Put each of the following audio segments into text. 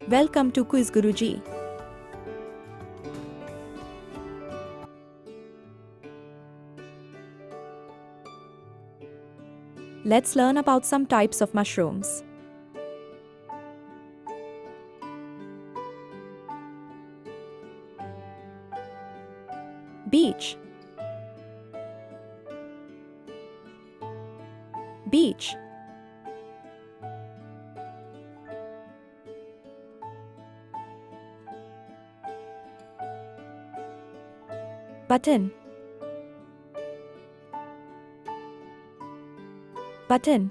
Welcome to QuizGuruji. Let's learn about some types of mushrooms. Beach. Beach. Button. Button.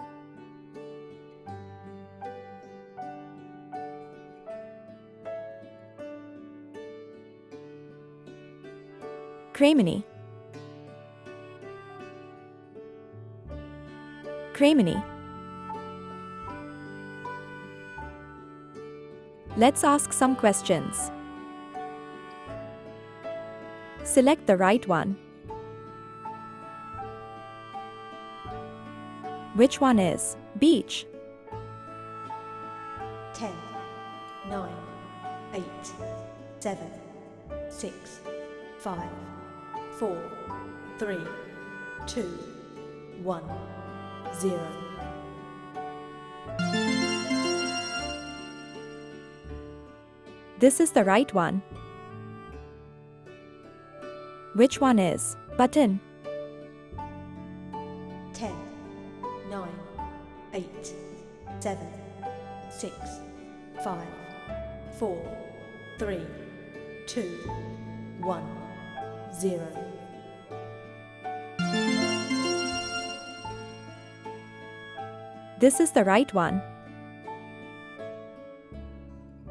Cremini. Cremini. Let's ask some questions. Select the right one. Which one is beach? 10, 9, 8, 7, 6, 5, 4, 3, 2, 1, 0. This is the right one. Which one is button? 10, 9, 8, 7, 6, 5, 4, 3, 2, 1, 0. This is the right one.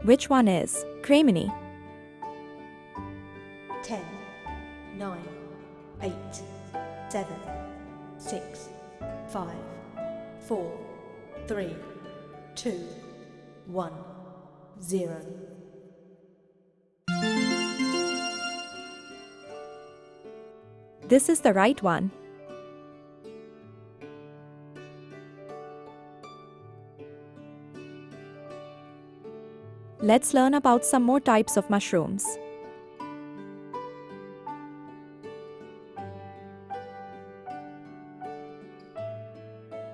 Which one is cremini? 10, 9, 8, 7, 6, 5, 4, 3, 2, 1, 0. This is the right one. Let's learn about some more types of mushrooms.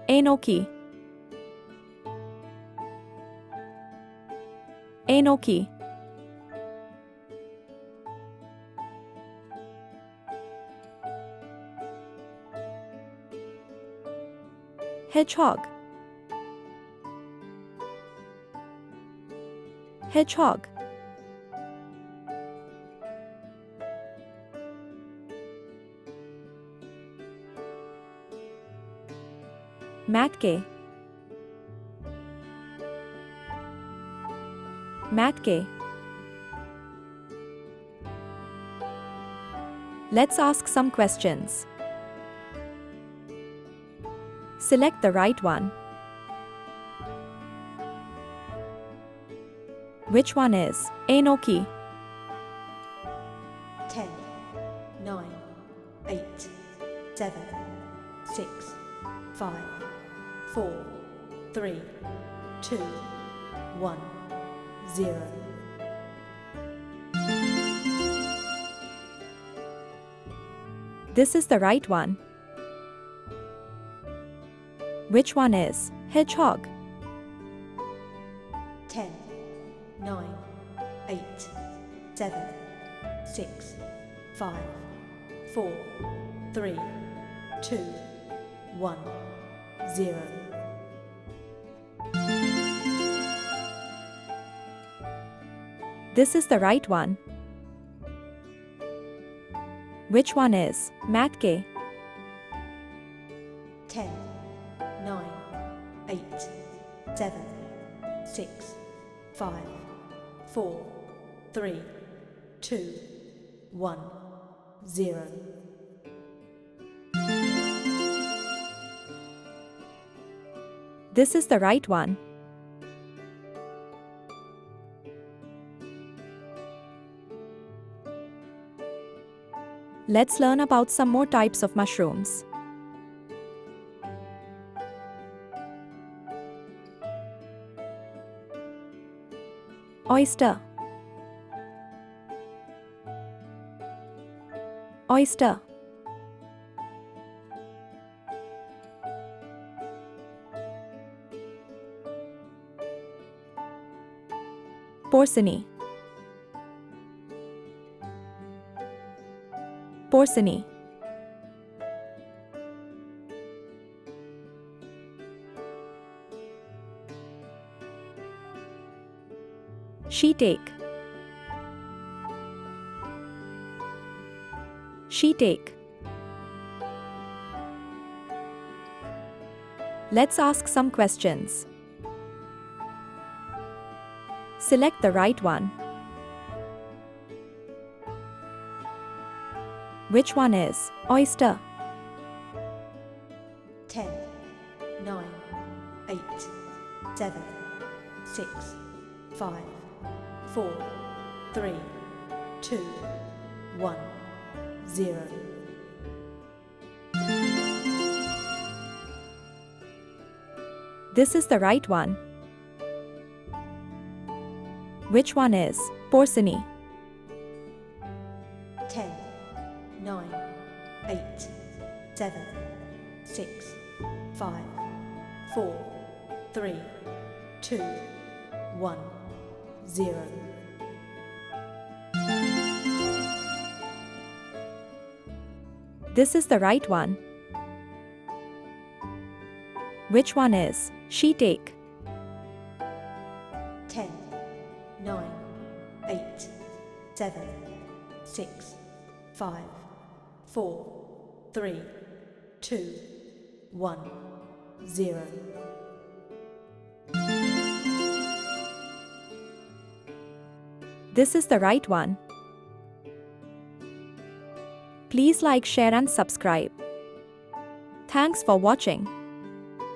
Enoki. Enoki. Hedgehog. Hedgehog. Maitake. Maitake. Let's ask some questions. Select the right one. Which one is Enoki? 10, 9, 8, 7, 6, 5, 4, 3, 2, 1, 0. This is the right one. Which one is hedgehog? 10, 9, 8, 7, 6, 5, 4, 3, 2, 1, 0. This is the right one. Which one is Maitake? 10, 9, 8, 7, 6, 5, 4, 3, 2, 1, 0. This is the right one. Let's learn about some more types of mushrooms. Oyster. Oyster. Porcini. Porcini. Shiitake. Shiitake. Let's ask some questions. Select the right one. Which one is oyster? 10, 9, 8, 7, 6, 5, 4, 3, 2, 1, 0. This is the right one. Which one is porcini? 10, 9, 8, 7, 6, 5, 4, 3, 2, 1, 0. This is the right one. Which one is shiitake? 10, 9, 8, 7, 6, 5, 4, 3, 2, 1, 0. This is the right one. Please like, share and subscribe. Thanks for watching.